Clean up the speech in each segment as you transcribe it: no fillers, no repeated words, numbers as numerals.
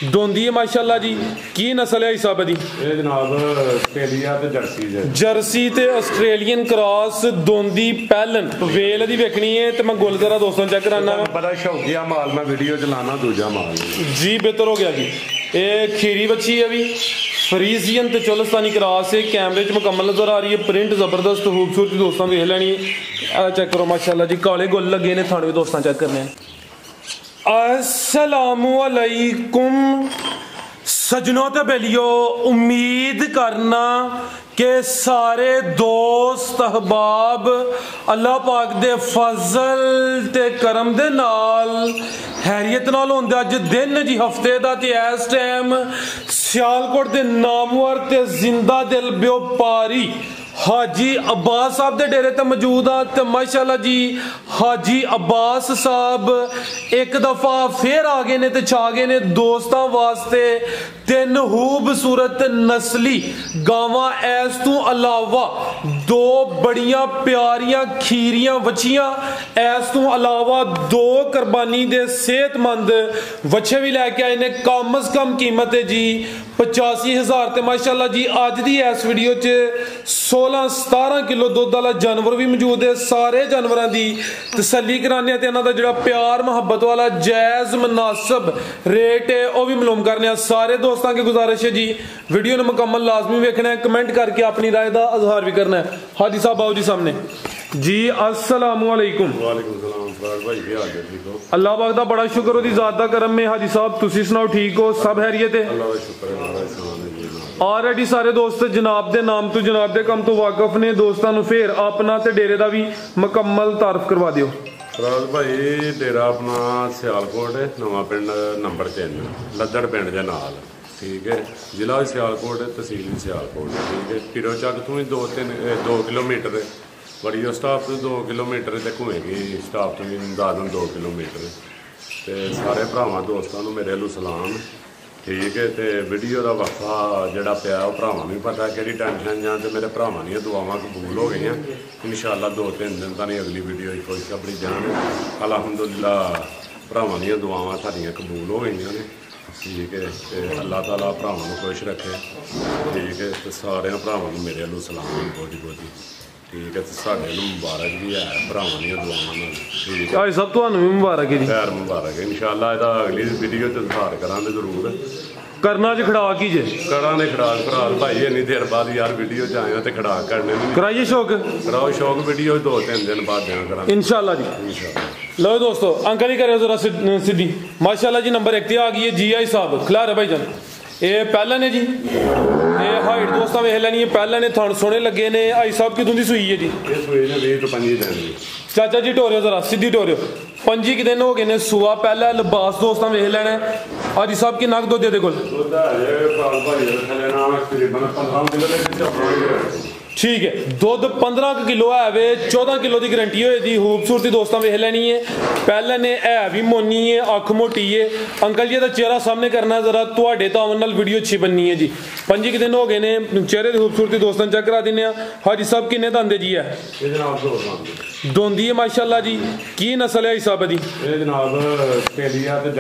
दोंदी है माशाल्लाह जी। की नस्ल है हिसाब दी? जनाब आस्ट्रेलिया ते जर्सी ते ऑस्ट्रेलियन क्रॉस दोंदी पैलन वेल दी वेखनी है ते मैं गुल जरा दोस्तों चेक कराना बड़ा शौकिया माल मैं वीडियो चलाना दूजा माल जी बेहतर हो गया जी। ये खीरी बच्ची है भी फ्रीजियन ते चोलस्तानी क्रॉस है कैमरे च मुकम्मल नजर आ रही है प्रिंट जबरदस्त खूबसूरती दोस्तों देख लैनी है चेक करो माशाल्लाह जी काले गुल लगे ने थाने भी दोस्तों चेक करने अस्सलामु अलैकुम सजनों ते बेलियो उम्मीद करना के सारे दोस्त अहबाब अल्लाह पाक दे फजल ते करम दे नाल हैरियत नाल होंदे अज दिन जी हफ्ते दा ते इस टाइम सियालकोट दे नामवर ते जिंदा दिल व्यापारी हाजी अब्बास साहब दे डेरे ते मौजूद हाँ ते माशाल्लाह जी हाजी अब्बास साहब एक दफा फिर आ गए ने ते छा गए ने दोस्तों वास्ते तीन खूबसूरत नस्ली गावां ऐस तू अलावा दो बड़ियां प्यारियां खीरियां वछियां ऐस तू अलावा दो कुर्बानी दे सेहतमंद वछे भी लैके आए ने कम अज कम कीमत है जी 85,000 ते माशाल्लाह जी अज दी इस वीडियो च 16-17 किलो दुध वाला जानवर भी मौजूद है सारे जानवरों की तसल्ली कराने ते इन्हां दा जिहड़ा प्यार मुहब्बत वाला जायज़ मुनासिब रेट है वह भी मालूम करने सारे दोस्तों की गुजारिश है जी वीडियो ने मुकम्मल लाजमी वेखना है कमेंट करके अपनी राय का इजहार भी करना है। हाजी साहब आओ जी सामने जी अस्सलामु अलैकुम। अल्लाह पाक दा बड़ा शुक्र ओदी ज़ात दा करम में हाजी साहब तुसी सुनाओ ठीक हो सब हैरियत है? ऑलरेडी सारे दोस्त जनाब दे नाम तो जनाब दे कम तो वाकफ ने दोस्तों नूं फिर अपना ते डेरे दा भी मुकम्मल तारफ करवा दियो। फराज भाई डेरा अपना सियालकोट है नवा पिंड नंबर 3 लद्दड़ पिंड दे नाल ठीक है जिला सियालकोट है तहसील भी सियालकोट है ठीक है पीरो चक तू ही 2 किलोमीटर बड़ी स्टाफ तो 2 किलोमीटर तक घूमेगी स्टाफ तो भी अंदाजन 2 किलोमीटर तो सारे भरावां दोस्तों को मेरे अलू सलाम ठीक है तो वीडियो का वक्फा जोड़ा पिया भरावां भी पता कि टेंशन जां तो मेरे भरावां दी दुआवां कबूल हो गई इंशाअल्लाह 2-3 दिन ताईं अगली वीडियो की कोशिश अपनी जान अलहमदुलिल्लाह भरावां दी दुआवां साडियां कबूल हो गई ने ठीक है तो अल्लाह ताला भरावां नूं खुश रखे ठीक है तो सारे भरावां नूं मेरे अलू सलाम बहुत बहुत ठीक है साढ़े मुबारक भी है भरावां दी दुआवां ठीक है सब तुहानूं भी मुबारक है जी खैर मुबारक है इंशाअल्लाह इहदा अगली वीडियो च इज़हार करांगे जरूर करना च खड़ाक ही जे करा ने खड़ाक भरा भाई इन्नी देर बाद यार वीडियो च आया तो खड़ाक करने कराइए शौक कराओ शौक वीडियो 2-3 दिन बाद दें करा इंशाअल्लाह जी। लो दोस्तों अंकल ही करे जरा सीधी माशाल्लाह जी नंबर 1 आ गई है जी आई साहब खिलार है भाई जान ये पहला ने जी ये हाइट दोस्तों वेख लैनी है पहला ने थन सोने लगे ने आई साहब की तुंदी सूई है जी ये सूई ने 20 तो 25 दिन चाचा जी टोरियो जरा सीधी टोरियो 25 दिन हो गए ने सुआ पहला लिबास दोस्तों वेख लेना हाजी साहब की नग दुध दे कोल ठीक है दुध 15 किलो है वे 14 किलो की गारंटी होएगी खूबसूरती दोस्तों वेख लैनी है पहले ने है भी मोनी है अख मोटी है अंकल जी का चेहरा सामने करना जरा थोड़े तावन नाल वीडियो अच्छी बननी है जी 25 दिन हो गए ने चेहरे की खूबसूरती दोस्तों चेक करा देने हाजी साहब किन्ने दंदे जी है दोंदी है माशाल्लाह जी की नस्ल है हिसाब दी? जनाब आस्ट्रेलिया ते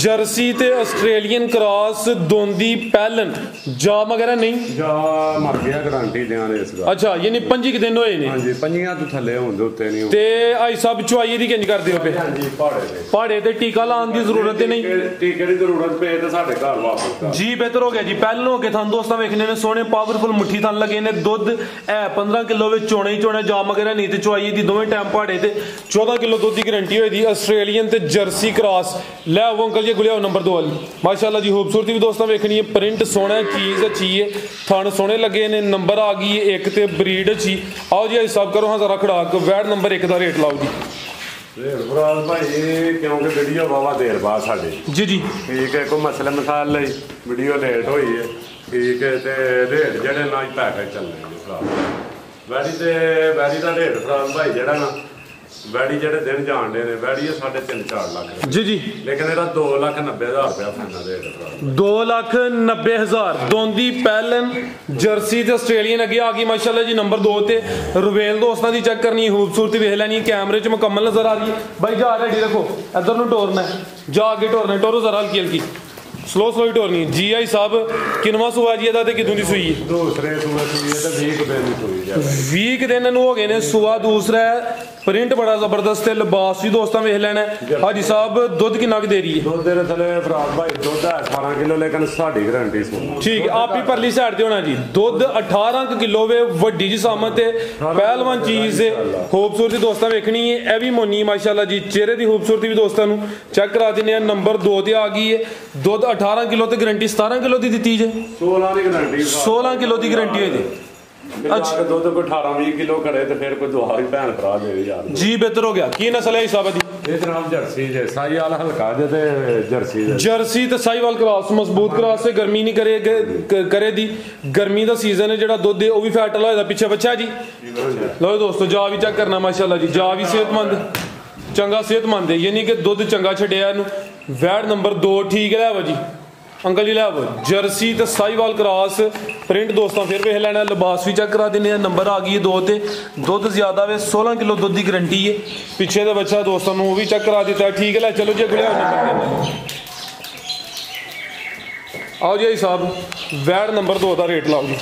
जर्सी ते ऑस्ट्रेलियन क्रॉस दोंदी पैलन जा वगैरह नहीं जा मर गया गारंटी देने अच्छा यानी 25 दिन होए ने हां जी 25 तो थल्ले होंदे उत्ते नहीं ते आई साहब चुआई दी किंज कर दियो पे हां जी पहाड़े ते टीका लाने की जरूरत नहीं टीके की जरूरत पे ते साडे घर वापस जी बेहतर हो गया जी पहले हो के थान दोस्तों वेखने ने सोने पावरफुल मुट्ठी थान लगे ने दुध है 15 किलो विच चोणे ही चोणे जाम वगैरह नहीं ते चुआई दी दोवें टाइम पहाड़े ते 14 किलो दुध की गारंटी होई दी ऑस्ट्रेलियन ते जर्सी क्रॉस ले आओ अंकल जी गुलिया नंबर 2 वाली माशाल्लाह जी खूबसूरती भी दोस्तों वेखनी है प्रिंट सोना चीज अच्छी है थान सोने लगे ने नंबर आ गई है एक ते ब्रीड अच्छी आओ जी हिसाब करो हाँ जरा खड़ाक वैट नंबर 1 का रेट लाओ जी फराज भाई क्योंकि वीडियो वावा देर बाद साडे जी जी ठीक है कोई मसले मिसाल लई वीडियो लेट हुई है ठीक है ते रेट जेहड़े ना पैकेज चलने फराज वैरी का रेट फराज भाई जेहड़ा ना ਵੈੜੀ ਜਿਹੜੇ ਦਿਨ ਜਾਣਦੇ ਨੇ ਵੈੜੀ 3.5-4 ਲੱਖ ਜੀ ਜੀ, ਲੇਕਿਨ ਇਹਦਾ 2,90,000 ਰੁਪਇਆ ਫਾਈਨਲ ਰੇਟ ਭਰਾ। 2,90,000 ਦੋਂਦੀ ਪਹਿਲਨ ਜਰਸੀ ਤੇ ਆਸਟ੍ਰੇਲੀਅਨ ਅੱਗੇ ਆ ਗਈ ਮਾਸ਼ਾਅੱਲਾ ਜੀ। ਨੰਬਰ 2 ਤੇ ਰੁਵੇਲ ਦੋਸਤਾਂ ਦੀ ਚੈੱਕ ਕਰਨੀ, ਖੂਬਸੂਰਤੀ ਵੇਖ ਲੈਣੀ, ਕੈਮਰੇ 'ਚ ਮੁਕੰਮਲ ਨਜ਼ਰ ਆ ਰਹੀ ਹੈ। ਬਾਈ ਜਾ ਰੈਡੀ ਰੱਖੋ, ਇੱਧਰ ਨੂੰ ਟੋਰਨਾ ਜਾ ਅੱਗੇ ਟੋਰਨਾ, ਟੋਰੋ ਜ਼ਰਾ ਹਲਕੀ ਹਲਕੀ ਸਲੋ ਸਲੋ ਹੀ ਟੋਰਨੀ। ਜੀ ਆਈ ਸਾਹਿਬ ਕਿਨਵਾ ਸੂਆ ਜੀ ਇਹਦਾ ਤੇ ਕਿਦੋਂ ਦੀ ਸੂਈ ਹੈ? ਦੂਸਰੇ ਸੂਆ ਸੂਈ ਹੈ ਤੇ 20 ਦਿਨ ਦੀ ਸੂਈ ਹੈ। 20 ਦਿਨ ਇਹਨੂੰ ਹੋ ਗਏ ਨੇ ਸੂਆ ਦੂਸਰਾ ਹੈ। ਪ੍ਰਿੰਟ ਬੜਾ ਜ਼ਬਰਦਸਤ ਹੈ, ਲਿਬਾਸ ਵੀ ਦੋਸਤਾਂ ਵੇਖ ਲੈਣਾ। ਹਾਜੀ ਸਾਹਿਬ ਦੁੱਧ ਕਿੰਨਾ ਕੁ ਦੇ ਰਹੀ ਹੈ? ਦੁੱਧ ਦੇ ਥਲੇ ਫਰਾਦ ਭਾਈ ਦੁੱਧ 18 ਕਿਲੋ, ਲੇਕਿਨ ਸਾਡੀ ਗਰੰਟੀ ਸੀ। ਠੀਕ ਆਪ ਹੀ ਪਰਲੀ ਸਾਈਡ ਤੇ ਹੋਣਾ ਜੀ। ਦੁੱਧ 18 ਕਿਲੋ ਵੇ, ਵੱਡੀ ਜੀ ਸਾਮਤ ਹੈ, ਪਹਿਲਵਾਨ ਚੀਜ਼ ਹੈ। ਖੂਬਸੂਰਤੀ ਦੋਸਤਾਂ ਵੇਖਣੀ ਹੈ, ਇਹ ਵੀ ਮੋਨੀ ਮਾਸ਼ਾਅੱਲਾ ਜੀ। ਚਿਹਰੇ ਦੀ ਖੂਬਸੂਰਤੀ ਵੀ ਦੋਸਤਾਂ ਨੂੰ ਚੈੱਕ ਕਰਾ ਦਿੰਦੇ ਆ। ਨੰਬਰ 2 ਤੇ ਆ ਗਈ ਹੈ। ਦੁੱਧ 18 ਕਿਲੋ ਤੇ ਗਰੰਟੀ 17 ਕਿਲੋ ਦੀ ਦਿੱਤੀ ਜੇ। 16 ਦੀ ਗਰੰਟੀ, 16 ਕਿਲੋ ਦੀ ਗਰੰਟੀ ਹੋਈ ਜੀ। ਅੱਛਾ ਦੁੱਧ ਕੋਈ 18-20 ਕਿਲੋ ਕਰੇ ਤੇ ਫਿਰ ਕੋਈ ਦੁਹਾਰੀ ਭੈਣ ਭਰਾ ਦੇ ਯਾਰ ਜੀ ਬਿਹਤਰ ਹੋ ਗਿਆ। ਕੀ ਨਸਲ ਹੈ ਹਿਸਾਬ ਦੀ? ਇਹ ਜਨਾਬ ਜਰਸੀ ਜੇ ਸਾਈਵਾਲ ਹਲਕਾ ਜੇ ਤੇ ਜਰਸੀ ਜੇ। ਜਰਸੀ ਤੇ ਸਾਈਵਾਲ ਕ੍ਰਾਸ, ਮਜ਼ਬੂਤ ਕ੍ਰਾਸ ਤੇ ਗਰਮੀ ਨਹੀਂ ਕਰੇ ਦੀ। ਗਰਮੀ ਦਾ ਸੀਜ਼ਨ ਹੈ, ਜਿਹੜਾ ਦੁੱਧ ਹੈ ਉਹ ਵੀ ਫੈਟ ਵਾਲਾ ਹੋਇਆ। ਪਿੱਛੇ ਬੱਚਾ ਜੀ ਲਓ ਦੋਸਤੋ, ਜਾ ਵੀ ਚੈੱਕ ਕਰਨਾ ਮਾਸ਼ਾਅੱਲਾ ਜੀ। ਜਾ ਵੀ ਸਿਹਤਮੰਦ, ਚੰਗਾ ਸਿਹਤਮੰਦ ਹੈ, ਯਾਨੀ ਕਿ ਦੁੱਧ ਚੰਗਾ ਛੱਡਿਆ ਇਹਨੂੰ। ਵੈੜ ਨੰਬਰ 2 ਠੀਕ ਹੈ ਜੀ ਅੰਕਲ ਜੀ, ਲੈ ਆਵੋ ਜਰਸੀ ਤੇ ਸਾਈਵਾਲ ਕ੍ਰਾਸ ਪ੍ਰਿੰਟ ਦੋਸਤਾਂ ਫਿਰ ਵੇਖ ਲੈਣਾ। ਲਿਬਾਸ ਵੀ ਚੈੱਕ ਕਰਾ ਦਿੰਦੇ ਆ। ਨੰਬਰ ਆ ਗਈ 2 ਤੇ, ਦੁੱਧ ਜ਼ਿਆਦਾ ਵੇ, 16 ਕਿਲੋ ਦੁੱਧ ਦੀ ਗਰੰਟੀ ਹੈ। ਪਿੱਛੇ ਦਾ ਬੱਚਾ ਦੋਸਤਾਂ ਨੂੰ ਉਹ ਵੀ ਚੈੱਕ ਕਰਾ ਦਿੱਤਾ। ਠੀਕ ਹੈ, ਲੈ ਚਲੋ ਜੀ ਅਗਲੇ ਨੰਬਰ ਤੇ ਆਓ ਜੀ ਸਾਹਿਬ। ਵੈੜ ਨੰਬਰ 2 ਦਾ ਰੇਟ ਲਾਓ ਜੀ।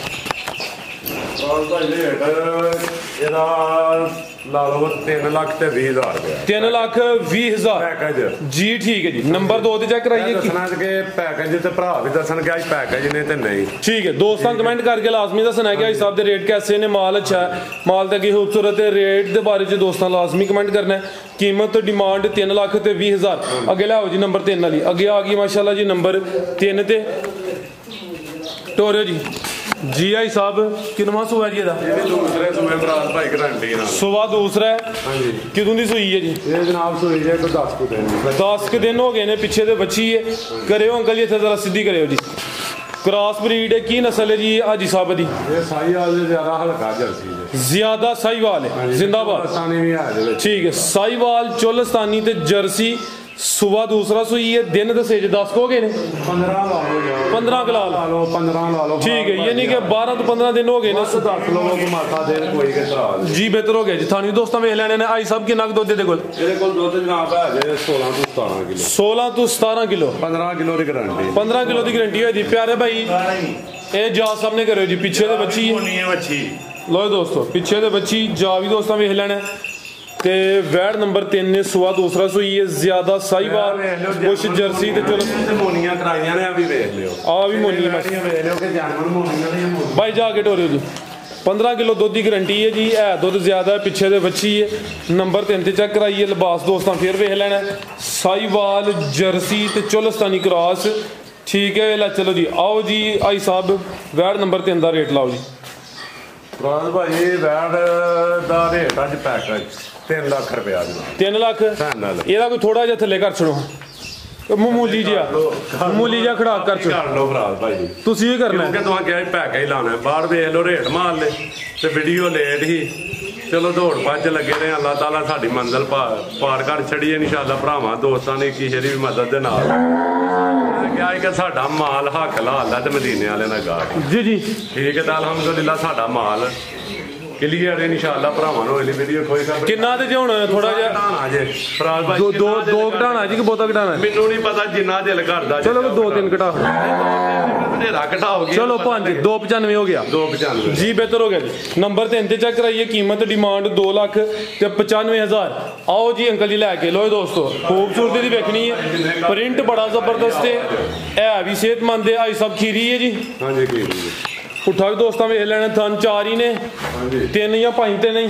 ਇਹਦਾ ਲਾ ਲਓ 3,20,000 ਰੁਪਇਆ। 3,20,000 ਪੈਕੇਜ ਜੀ। ਠੀਕ ਹੈ ਜੀ। ਨੰਬਰ 2 ਤੇ ਚੈੱਕ ਕਰਾਈਏ। ਦੱਸਣਾ ਕਿ ਪੈਕੇਜ ਤੇ ਭਰਾ ਵੀ ਦੱਸਣਗੇ ਅੱਜ ਪੈਕੇਜ ਨੇ ਤੇ ਨਹੀਂ। ठीक है, दोस्तों कमेंट करके लाजमी दसना है कि इस हिसाब से रेट कैसे ने, माल अच्छा है, माल तक खूबसूरत है। रेट के बारे में दोस्तों लाजमी कमेंट करना है। कीमत डिमांड 3,20,000। अगे लाओ जी नंबर 3 वाली, अगे आ गई माशाल्लाह जी नंबर 3 ते टोरियो जी। जी आई साहब किनवा सूआ जी? दूसरे सूए बरात भाई गारंटी नाल सूआ दूसरा है। हां जी। किदों दी सूई है जी? ये जनाब सूई है को 10 को दिन 10 दिन हो गए ने। पीछे ते बच्ची है। करियो अंकल जी इथे जरा सीधी करियो जी। क्रॉस ब्रीड है, की नस्ल है जी हाजी साहब दी? ये साहीवाल से ज्यादा हल्का जर्सी है, ज्यादा साहीवाल है। जिंदाबाद। चोलस्तानी भी है। ठीक है, साहीवाल चोलस्तानी ते जर्सी। सुबह दूसरा सूई है। दिन दसे 10 हो गए ने। 15 ला लो, 15 ला लो, 15 ला लो। ठीक है, यानी कि 12 तो 15 दिन हो गए ने। 10 लोगों को माथा दे कोई के तरा जी बेहतर हो गया जी। थानी दोस्तों वेख लेने ने। आई सब कितना दुध दे कोल? ਇਹਦੇ ਕੋਲ ਦੁੱਧ ਜਨਾਬ ਹੈ ਜੇ 16 ਤੋਂ 17 ਕਿਲੋ। 16 ਤੋਂ 17 ਕਿਲੋ। 15 ਕਿਲੋ ਦੀ ਗਾਰੰਟੀ। 15 ਕਿਲੋ ਦੀ ਗਾਰੰਟੀ ਹੈ ਜੀ। प्यारे भाई ਇਹ ਜਾ ਸਾਹਮਣੇ ਕਰਿਓ ਜੀ। ਪਿੱਛੇ ਦੇ ਬੱਚੀ ਬੱਚੀ ਲਓ ਦੋਸਤੋ, ਪਿੱਛੇ ਦੇ ਬੱਚੀ ਜਾ ਵੀ ਦੋਸਤਾਂ ਵੇਖ ਲੈਣਾ। ਤੇ ਵੈੜ ਨੰਬਰ 3 ਨੇ। ਸੁਆ ਦੂਸਰਾ ਸੂਈ ਹੈ। ਜ਼ਿਆਦਾ ਸਾਹੀਵਾਲ ਕੁਛ ਜਰਸੀ ਤੇ ਚਲੋ ਮੋਨੀਆਂ ਕਰਾਈਆਂ ਨੇ। ਆ ਵੀ ਵੇਖ ਲਿਓ, ਆ ਵੀ ਮੋਨੀ ਵੇਖ ਲਿਓ ਕਿ ਜਾਨਵਰ ਮੋਨੀਆਂ ਦੀਆਂ ਮੋਨੀਆਂ ਭਾਈ ਜਾ ਕੇ ਟੋਰਿਓ ਜੀ। 15 ਕਿਲੋ ਦੁੱਧ ਦੀ ਗਰੰਟੀ ਹੈ ਜੀ। ਹੈ ਦੁੱਧ ਜ਼ਿਆਦਾ ਹੈ। ਪਿੱਛੇ ਦੇ ਬੱਚੀ ਹੈ। ਨੰਬਰ 3 ਤੇ ਚੈੱਕ ਕਰਾਈਏ। ਲਿਬਾਸ ਦੋਸਤਾਂ ਫਿਰ ਵੇਖ ਲੈਣਾ। ਸਾਹੀਵਾਲ ਜਰਸੀ ਤੇ ਚੋਲਸਤਾਨੀ ਕ੍ਰਾਸ। ਠੀਕ ਹੈ, ਲੈ ਚਲੋ ਜੀ। ਆਓ ਜੀ ਆਈ ਸਾਹਿਬ ਵੈੜ ਨੰਬਰ 3 ਦਾ ਰੇਟ ਲਾਓ ਜੀ। ਰਾਜ ਭਾਈ ਵੈੜ ਦਾ ਰੇਟ ਅੱਜ ਪੈਕੇਜ 3 ਲੱਖ ਰੁਪਇਆ ਜੀ। 3 ਲੱਖ ਇਹਦਾ ਕੋਈ ਥੋੜਾ ਜਿਹਾ ਥੱਲੇ ਕਰ ਛੜੋ। ਮਾਮੂਲੀ ਜਿਹਾ ਖੜਾ ਕਰ ਛੜੋ। ਕਰ ਲਓ ਰਾਜ ਭਾਈ, ਤੁਸੀਂ ਇਹ ਕਰਨਾ ਕਿਉਂਕਿ ਤੁਹਾਨੂੰ ਕਿਹਾ ਪੈਕੇਜ ਲਾਣਾ। ਬਾਹਰ ਵੇਖ ਲਓ ਰੇਟ ਮਾਰ ਲੈ ਤੇ ਵੀਡੀਓ ਲੇਟ ਹੀ। ਚਲੋ ਦੌੜ ਭੱਜ ਲੱਗੇ ਨੇ। ਅੱਲਾਹ ਤਾਲਾ ਸਾਡੀ ਮੰਜ਼ਿਲ ਪਾਰ ਕਰ ਛੜੀ ਇਨਸ਼ਾਅੱਲਾ। ਭਰਾਵਾਂ ਦੋਸਤਾਂ ਨੇ ਕਿਸੇ ਦੀ ਵੀ ਮਦਦ ਦੇ ਨਾਲ ਕਿਹਾ ਕਿ ਸਾਡਾ ਮਾਲ ਹੱਕ ਲਾਲ ਤੇ ਮਦੀਨੇ ਵਾਲਿਆਂ ਦਾ ਗਾਹ ਜੀ ਜੀ। ਠੀਕ ਹੈ ਤਾਂ ਅਲਹਮਦੁਲਿਲਾ ਸਾਡਾ ਮਾਲ ਕਲੀਅਰ ਇਨਸ਼ਾਅੱਲਾ। ਭਰਾਵਾਂ ਨੂੰ ਇਹ ਵੀਡੀਓ ਕੋਈ ਕਰ ਕਿੰਨਾ ਤੇ ਹੁਣ ਥੋੜਾ ਜਿਹਾ ਘਟਾਣਾ ਜੇ ਫਰਾਜ਼ ਭਾਈ। ਦੋ ਘਟਾਣਾ ਜੀ ਕਿ ਬਹੁਤਾ ਘਟਾਣਾ? ਮੈਨੂੰ ਨਹੀਂ ਪਤਾ, ਜਿੰਨਾ ਦਿਲ ਕਰਦਾ। ਚਲੋ 2-3 ਘਟਾ ਵਧੇਰਾ ਘਟਾਓਗੇ। ਚਲੋ 5 295 ਹੋ ਗਿਆ। 295 ਜੀ ਬਿਹਤਰ ਹੋ ਗਿਆ ਜੀ। ਨੰਬਰ 3 ਤੇ ਚੈੱਕ ਕਰਾਈਏ। ਕੀਮਤ ਡਿਮਾਂਡ 2,95,000। ਆਓ ਜੀ ਅੰਕਲ ਜੀ ਲੈ ਕੇ ਲੋ ਦੋਸਤੋ। ਖੂਬਸੂਰਤੀ ਦੀ ਵੇਖਣੀ ਹੈ। ਪ੍ਰਿੰਟ ਬੜਾ ਜ਼ਬਰਦਸਤ ਹੈ। ਇਹ ਵੀ ਸਿਹਤਮੰਦ ਹੈ। ਆਈ ਸਭ ਖੀਰੀ ਹੈ ਜੀ। ਹਾਂਜੀ ਕੀ ਪੁੱਠਾ ਵੀ ਦੋਸਤਾਂ ਵੇਖ ਲੈਣਾ। ਥਣ 4 ਹੀ ਨੇ। 3 ਜਾਂ 5 ਤੇ ਨਹੀਂ।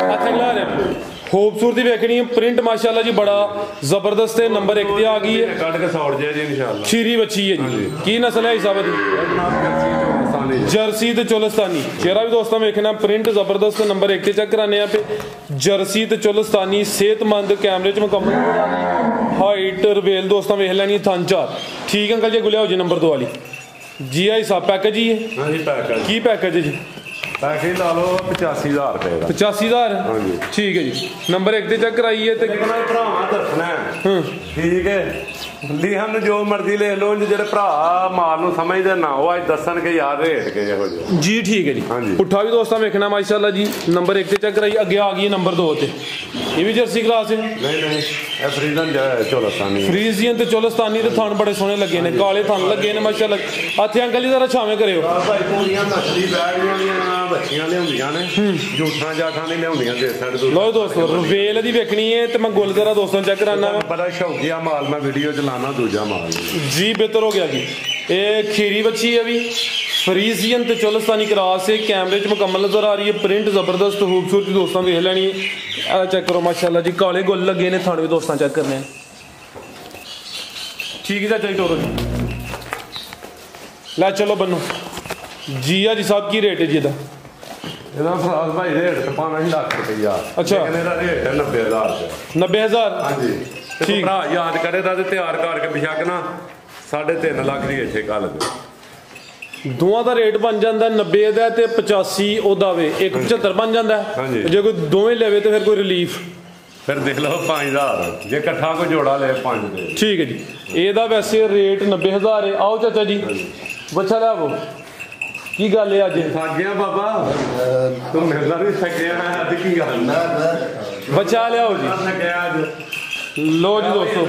ਹੱਥ ਲਾ ਰਹੇ। ਖੂਬਸੂਰਤੀ ਵੇਖਣੀ ਹੈ। ਪ੍ਰਿੰਟ ਮਾਸ਼ਾਅੱਲਾ ਜੀ ਬੜਾ ਜ਼ਬਰਦਸਤ ਹੈ। ਨੰਬਰ 1 ਤੇ ਆ ਗਈ ਹੈ। ਕੱਢ ਕੇ ਸੌੜ ਜਾਏ ਜੀ ਇਨਸ਼ਾਅੱਲਾ। ਖੀਰੀ ਬੱਚੀ ਹੈ ਜੀ। ਕੀ ਨਸਲ ਹੈ ਹਿਸਾਬ ਦੀ? ਜਰਸੀ ਤੇ ਚੋਲਸਤਾਨੀ। ਚਿਹਰਾ ਵੀ ਦੋਸਤਾਂ ਵੇਖਣਾ। ਪ੍ਰਿੰਟ ਜ਼ਬਰਦਸਤ। ਨੰਬਰ 1 ਤੇ ਚੈੱਕ ਕਰਾने ਆ पे ਜਰਸੀ ਤੇ ਚੋਲਸਤਾਨੀ। ਸਿਹਤਮੰਦ। ਕੈਮਰੇ 'ਚ ਮੁਕੰਮਲ ਹਾਈਟ ਰਵੇਲ ਦੋਸਤਾਂ ਵੇਖ ਲੈਣੀ। ਥਣ 4 ਠੀਕ ਅੰਕਲ ਜੀ। ਗੁਲਿਆ ਹੋ ਜੀ ਨੰਬਰ 2 ਵਾਲੀ। जी आई साहब पैकेज ही है। हाँ जी पैकेज। की पैकेज है जी? पैकेज ला लो 85,000 रुपए का। 85,000 हाँ जी। ठीक है जी। नंबर 1 ਤੇ ਚੈੱਕ ਕਰਾਈਏ ਤੇ ਭਰਾਵਾਂ ਦੱਸਣਾ ਠੀਕ ਹੈ ਲੀਹਨ ਜੋ ਮਰਜ਼ੀ ਲੈ ਲਓ ਜਿਹੜੇ ਭਰਾ ਮਾਲ ਨੂੰ ਸਮਝਦੇ ਨਾ ਉਹ ਅੱਜ ਦੱਸਣਗੇ ਯਾਰ ਰੇਟ ਕੇ ਇਹੋ ਜਿਹੇ ਜੀ। ਠੀਕ ਹੈ ਜੀ। ਪੁੱਠਾ ਵੀ ਦੋਸਤਾਂ ਵੇਖਣਾ ਮਾਸ਼ਾਅੱਲਾ ਜੀ। ਨੰबर 1 ਤੇ ਚੈੱਕ ਕਰਾਈ ਅੱਗੇ ਆ ਗਈ ਨੰबर 2 ਤੇ ਇਹ ਵੀ ਜਰਸੀ ਕਲਾਸ ਹੈ। ਨਹੀਂ ਇਹ ਫਰੀਜ਼ਨ ਚੋਲਸਤਾਨੀ ਫਰੀਜ਼ੀਅਨ ਤੇ ਚੋਲਸਤਾਨੀ ਤੇ ਥਣ ਬੜੇ ਸੋਹਣੇ ਲੱਗੇ ਨੇ ਕਾਲੇ ਥਣ ਲੱਗੇ ਨੇ ਮਾਸ਼ਾਅੱਲਾ। ਹੱਥੇ ਅੰਕਲ ਜੀ ਜ਼ਰਾ ਛਾਵੇਂ ਕਰਿਓ ਭਾਈ ਪੂਰੀਆਂ ਮੱਛਲੀ ਬੈਗੀਆਂ ਦੀਆਂ ਬੱਚੀਆਂ ਲਿਆਉਂਦੀਆਂ ਨੇ ਜੂਠਾਂ ਜਾਠਾਂ ਨਹੀਂ ਲਿਆਉਂਦੀਆਂ ਦੇ ਸਾਡੇ ਤੋਂ। ਲਓ ਦੋਸਤੋ ਰਵੇਲ ਦੀ ਵੇਖਣੀ ਹੈ ਤੇ ਮੈਂ ਗੁੱਲ ਜ਼ਰਾ ਦੋਸਤਾਂ ਚੈੱਕ ਕਰਾਨਾ ਬੜਾ ਸ਼ੌਕੀਆ ਮਾਲ ਮੈਂ ਵੀਡੀਓ ਚ ਲਾਣਾ ਦੂਜਾ ਮਾਲ ਜੀ। ਬਿਹਤਰ ਹੋ ਗਿਆ ਜੀ। ਇਹ ਖੀਰੀ ਬੱਚੀ ਹੈ ਵੀ ਫਰੀਜ਼ੀਅਨ ਤੇ ਚੋਲਸਤਾਨੀ ਕਰਾਸ ਹੈ। कैमरे च मुकम्मल नजर आ रही है। प्रिंट जबरदस्त खूबसूरती दोस्तों देख लैनी है। चेक करो माशाल्लाह जी काले गुल लगे ने थाने भी दोस्तों चेक करने ठीक है चाचा जी टोरो जी लै चलो बनो जिया जी साहब की रेट है जी ਇਹਦਾ ਫਰਾਜ਼ ਭਾਈ ਰੇਟ ਤੇ ਪਾਣਾ ਹੀ ਲੱਖ ਰੁਪਈਆ। ਅੱਛਾ ਇਹਦਾ ਰੇਟ ਹੈ 90,000 90,000 ਹਾਂਜੀ। ਤੇ ਭਰਾ ਯਾਦ ਕਰੇਦਾ ਤੇ ਤਿਆਰ ਕਰਕੇ ਬਿਸ਼ੱਕ ਨਾ 3.5 ਲੱਖ ਦੀ ਇੱਥੇ ਕੱਲ ਦੇ ਦੋਵਾਂ ਦਾ ਰੇਟ ਬਣ ਜਾਂਦਾ 90 ਦਾ ਤੇ 85 ਉਹਦਾ ਵੇ 175 ਬਣ ਜਾਂਦਾ ਜੇ ਕੋਈ ਦੋਵੇਂ ਲੈਵੇ ਤੇ ਫਿਰ ਕੋਈ ਰਿਲੀਫ ਫਿਰ ਦੇਖ ਲਓ 5,000 ਜੇ ਇਕੱਠਾ ਕੋਈ ਜੋੜਾ ਲੈ 5 ਦੇ ਠੀਕ ਹੈ ਜੀ। ਇਹਦਾ ਵੈਸੇ ਰੇਟ 90,000 ਹੈ। ਆਓ ਚਾਚਾ ਜੀ ਬੱਚਾ ਲੈ ਆਵੋ ਕੀ ਗੱਲ ਹੈ ਅੱਜ ਥੱਕ ਗਿਆ ਬਾਬਾ ਤੂੰ ਮਿਲਦਾ ਨਹੀਂ ਥੱਕਿਆ ਅੱਜ ਕੀ ਗੱਲ ਬੱਚਾ ਲਿਆਓ ਜੀ। ਥੱਕਿਆ ਅੱਜ लो जी दोस्तों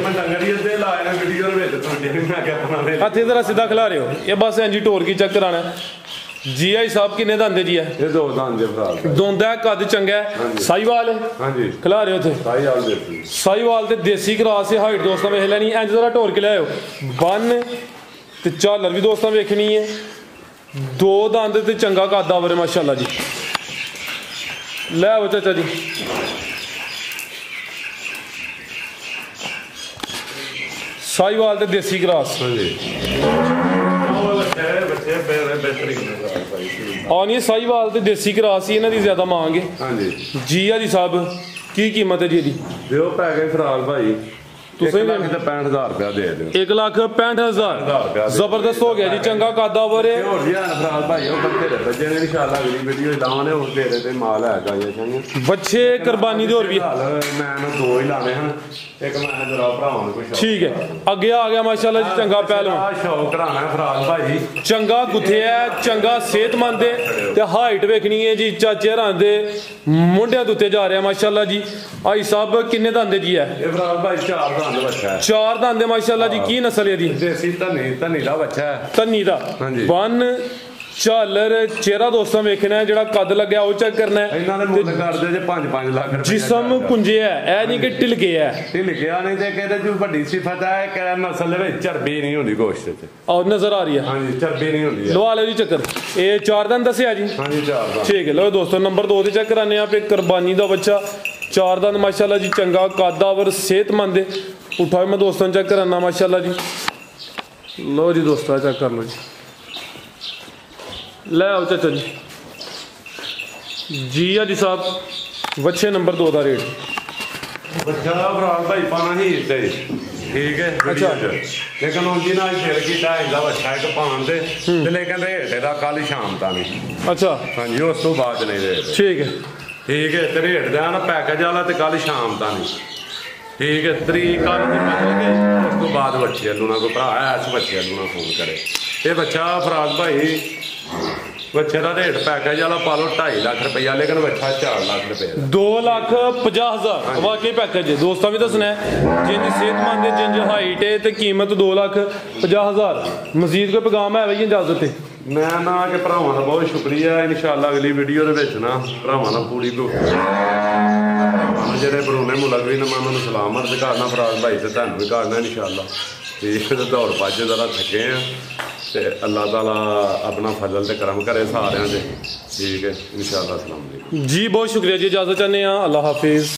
हथे जरा सीधा खिला रहे हो ये बस इंजी टोर की चेक कराना जी आई साहब किन्ने दंदे जी है दोंदा कद चंगा है साहीवाल है खिला रहे हो साहीवाल ते देसी क्रॉस है हाइट दोस्तों वेख लैनी इंज जरा टोर के लियाओ बन ते झालर भी दोस्तों वेखनी है दो दंद ते चंगा कद आवर माशाल्लाह जी लै आओ चाचा जी साहीवाल ते देसी क्रॉस आनी साहीवाल ते देसी क्रॉस ही इन्हां दी ज्यादा मांग है जी जी साहब की कीमत है जी दिओ पैके फराल भाई ਤੁਸੀਂ 1,65,000 ਰੁਪਇਆ ਦੇ ਦਿਓ 1,65,000 ਜ਼ਬਰਦਸਤ ਹੋ ਗਿਆ ਜੀ ਚੰਗਾ ਕਾਦਾ ਵਰੇ ਹੋਰ ਜੀ ਫਰਾਲ ਭਾਈ ਉਹ ਬੱਚੇ ਦੇ ਬੱਜੇ ਨੇ ਇਨਸ਼ਾਅੱਲਾ ਅਗਲੀ ਵੀਡੀਓ ਲਾਵਾਂਗੇ ਹੋਰ ਦੇ ਦੇ ਤੇ ਮਾਲ ਹੈਗਾ ਜੀ ਬੱਚੇ ਕੁਰਬਾਨੀ ਦੇ ਹੋਰ ਵੀ ਮੈਂ ਨੂੰ ਦੋ ਹੀ ਲਾਣੇ ਹਨ ਇੱਕ ਮੈਂ ਜਰਾ ਭਰਾਵਾਂ ਨੂੰ ਕੋਈ ਠੀਕ ਹੈ ਅੱਗੇ ਆ ਗਿਆ ਮਾਸ਼ਾਅੱਲਾ ਜੀ ਚੰਗਾ ਪਹਿਲਵਾਨ ਸ਼ੌਕ ਕਰਾਣਾ ਫਰਾਲ ਭਾਈ ਚੰਗਾ ਗੁੱਥਿਆ ਚੰਗਾ ਸਿਹਤਮੰਦ ਤੇ ਹਾਈਟ ਵੇਖਣੀ ਹੈ ਜੀ ਚਾਚੇ ਹਰਾਂ ਦੇ ਮੁੰਡਿਆਂ ਦੇ ਉੱਤੇ ਜਾ ਰਿਹਾ ਮਾਸ਼ਾਅੱਲਾ ਜੀ ਆਈ ਸਾਹਿਬ ਕਿੰਨੇ ਦੰਦੇ ਜੀ ਹੈ ਇਹ ਫਰਾਲ ਭਾਈ 4 ਦੰਦ ਬੱਚਾ ਹੈ 4 ਦੰਦ ਮਾਸ਼ਾਅੱਲਾ ਜੀ ਕੀ ਨਸਲ ਹੈ ਦੀ ਦੇਸੀ ਧਨੀ ਦਾ ਬੱਚਾ ਹੈ ਧਨੀ ਦਾ ਬਨ ਝਾਲਰ ਚਿਹਰਾ ਦੋਸਤਾਂ ਵੇਖਣਾ ਜਿਹੜਾ ਕੱਦ ਲੱਗਿਆ ਉਹ ਚੈੱਕ ਕਰਨਾ ਹੈ ਇਹਨਾਂ ਦੇ ਮੁੱਲ ਕਰਦੇ ਜੇ 5-5 ਲੱਖ ਰੁਪਏ ਜਿਸਮ ਕੁੰਜਿਆ ਇਹ ਨਹੀਂ ਕਿ ਢਿਲ ਗਿਆ ਢਿਲ ਗਿਆ ਨਹੀਂ ਤੇ ਕਹਿੰਦੇ ਜੋ ਵੱਡੀ ਸਿਫਤ ਹੈ ਕਿ ਨਸਲ ਦੇ ਵਿੱਚ ਚਰਬੀ ਨਹੀਂ ਹੁੰਦੀ ਗੋਸ਼ਤ ਤੇ ਔਰ ਨਜ਼ਰ ਆ ਰਹੀ ਹੈ ਹਾਂਜੀ ਚਰਬੀ ਨਹੀਂ ਹੁੰਦੀ ਲਵਾ ਲਿਓ ਜੀ ਚੱਕਰ ਇਹ 4 ਦੰਦ ਦੱਸਿਆ ਜੀ ਹਾਂਜੀ 4 ਦੰਦ ਠੀਕ ਹੈ ਲਓ ਦੋਸਤੋ ਨੰਬਰ 2 ਤੇ ਚੈੱਕ ਕਰਾਨੇ ਆ ਪੇ ਕੁਰਬਾਨੀ ਦਾ ਬੱਚਾ 4 ਦੰਦ ਮਾਸ਼ਾਅੱਲਾ ਜੀ ਚੰਗਾ ਕਾਦਾਵਰ ਸਿਹਤਮੰਦ ਉਠਾ ਮੈਂ ਦੋਸਤਾਂ ਚੈੱਕ ਕਰਾਨਾ ਮਾਸ਼ਾਅੱਲਾ ਜੀ ਲਓ ਜੀ ਦੋਸਤੋ ਚੈੱਕ ਕਰ ਲਓ ਜੀ ਲੈ ਆਓ ਚਾਚਾ ਜੀ ਜੀ ਆ ਜੀ ਸਾਹਿਬ ਵੱਛੇ ਨੰਬਰ 2 ਦਾ ਰੇਟ ਬੱਚਾ ਫਰਾਲ ਭਾਈ ਪਾਣਾ ਹੀ ਇੱਥੇ ਠੀਕ ਹੈ ਅੱਛਾ ਲੇਕਿਨ ਉਹ ਜਿਹਨਾਂ ਦਿਲ ਕੀਤਾ ਇਹਦਾ ਬੱਚਾ ਇੱਕ ਪਾਣ ਦੇ ਤੇ ਲੇਕਿਨ ਰੇਟ ਇਹਦਾ ਕੱਲ ਸ਼ਾਮ ਤਾਂ ਨਹੀਂ ਅੱਛਾ ਹਾਂਜੀ ਉਸ ਤੋਂ ਬਾਅਦ ਨਹੀਂ ਰੇਟ ਠੀਕ ਹੈ ਤੇ ਰੇਟ ਦਾ ਨਾ ਪੈਕੇਜ ਵਾਲਾ ਤੇ ਕੱਲ ਸ਼ਾਮ ਤਾਂ ਨਹੀਂ ਠੀਕ ਹੈ ਤਰੀਕ ਕੱਲ ਦੀ ਮੰਗੋਗੇ ਉਸ ਤੋਂ ਬਾਅਦ ਬੱਚੇ ਲੂਣਾ ਕੋ ਭਰਾ ਐਸ ਬੱਚੇ ਲੂਣਾ ਫੋਨ ਕਰੇ ਇਹ ਬੱਚਾ ਫਰਾਜ਼ ਭਾਈ ਬੱਚੇ ਦਾ ਰੇਟ ਪੈਕੇਜ ਵਾਲਾ ਪਾ ਲਓ 2.5 ਲੱਖ ਰੁਪਇਆ ਲੇਕਿਨ ਬੱਚਾ 4 ਲੱਖ ਰੁਪਏ 2,50,000 ਵਾਕਈ ਪੈਕੇਜ ਹੈ ਦੋਸਤਾਂ ਵੀ ਦੱਸਣਾ ਜਿੰਨੀ ਸਿਹਤਮੰਦ ਹੈ ਜਿੰਜ ਹਾਈਟ ਹੈ ਤੇ ਕੀਮਤ 2,50,000 ਮਜ਼ੀਦ ਕੋਈ ਪੈਗਾਮ ਹੈ ਬਈ ਇਜਾਜ਼ਤ ਹੈ ਮੈਂ ਨਾ ਕਿ ਭਰਾਵਾਂ ਦਾ ਬਹੁਤ ਸ਼ੁਕਰੀਆ ਇਨਸ਼ਾਅੱਲਾ ਅਗਲੀ ਵੀਡੀਓ ਦੇ ਵਿੱਚ ਨਾ ਭਰਾਵਾਂ ਨਾਲ ਪੂਰੀ ਜਿਹੜੇ ਬਰੂਨੇ ਮੁਲਕ ਵੀ ਨੇ ਮੈਂ ਉਹਨਾਂ ਨੂੰ ਸਲਾਮ ਅਰਜ਼ ਕਰਨਾ ਫਰਾਜ਼ ਭਾਈ ਤੇ ਤੁਹਾਨੂੰ ਵੀ ਕਰਨਾ ਇਨਸ਼ਾਅੱਲਾ ਠੀਕ ਹੈ ਦੌੜ ਭੱਜ ਜ਼ਰਾ ਥੱਕੇ ਆ ਤੇ ਅੱਲਾਹ ਤਾਲਾ ਆਪਣਾ ਫਜ਼ਲ ਤੇ ਕਰਮ ਕਰੇ ਸਾਰਿਆਂ ਦੇ ਠੀਕ ਹੈ ਇਨਸ਼ਾਅੱਲਾ। अस्सलाम वालेकुम जी बहुत शुक्रिया जी इजाज़त चाहते हैं अल्लाह हाफिज़।